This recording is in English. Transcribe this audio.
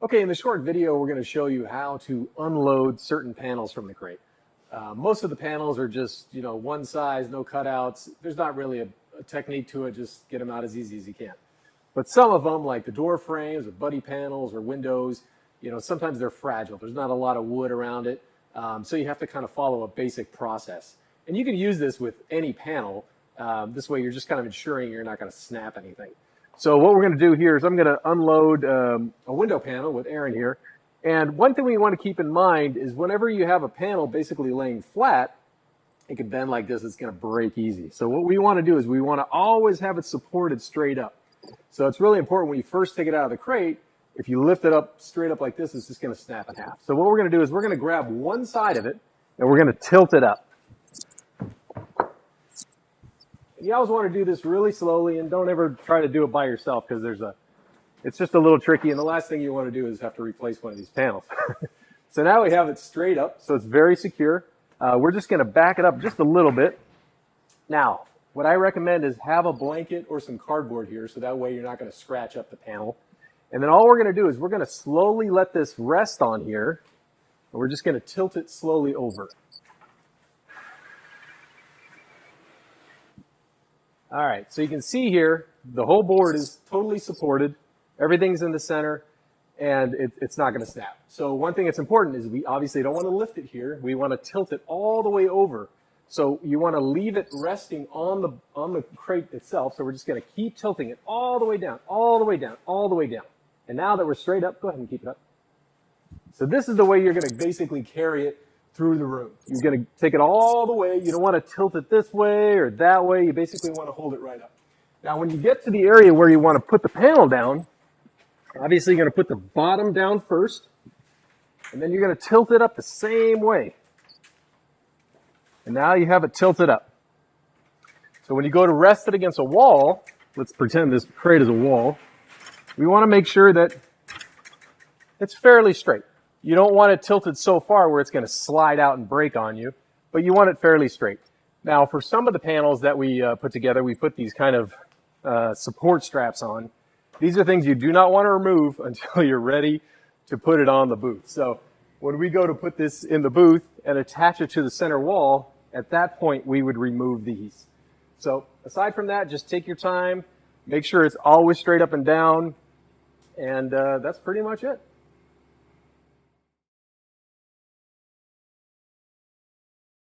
Okay, in the short video, we're going to show you how to unload certain panels from the crate. Most of the panels are just, one size, no cutouts. There's not really a technique to it. Just get them out as easy as you can. But some of them, like the door frames or buddy panels or windows, sometimes they're fragile. There's not a lot of wood around it. So you have to kind of follow a basic process. And you can use this with any panel. This way you're just kind of ensuring you're not going to snap anything. So what we're going to do here is I'm going to unload a window panel with Aaron here. And one thing we want to keep in mind is whenever you have a panel basically laying flat, it can bend like this, it's going to break easy. So what we want to do is we want to always have it supported straight up. So it's really important when you first take it out of the crate, if you lift it up straight up like this, it's just going to snap in half. So what we're going to do is we're going to grab one side of it and we're going to tilt it up. You always want to do this really slowly and don't ever try to do it by yourself because it's just a little tricky, and the last thing you want to do is have to replace one of these panels. So now we have it straight up, so it's very secure. We're just going to back it up just a little bit. Now, what I recommend is have a blanket or some cardboard here so that way you're not going to scratch up the panel. And then all we're going to do is we're going to slowly let this rest on here, and we're just going to tilt it slowly over. All right, so you can see here, the whole board is totally supported. Everything's in the center, and it's not going to snap. So one thing that's important is we obviously don't want to lift it here. We want to tilt it all the way over. So you want to leave it resting on the crate itself. So we're just going to keep tilting it all the way down, all the way down, all the way down. And now that we're straight up, go ahead and keep it up. So this is the way you're going to basically carry it through the room. You're going to take it all the way. You don't want to tilt it this way or that way. You basically want to hold it right up. Now, when you get to the area where you want to put the panel down, obviously you're going to put the bottom down first, and then you're going to tilt it up the same way. And now you have it tilted up. So when you go to rest it against a wall, let's pretend this crate is a wall, we want to make sure that it's fairly straight. You don't want it tilted so far where it's going to slide out and break on you, but you want it fairly straight. Now, for some of the panels that we put together, we put these kind of support straps on. These are things you do not want to remove until you're ready to put it on the booth. So when we go to put this in the booth and attach it to the center wall, at that point we would remove these. So aside from that, just take your time, make sure it's always straight up and down, and that's pretty much it.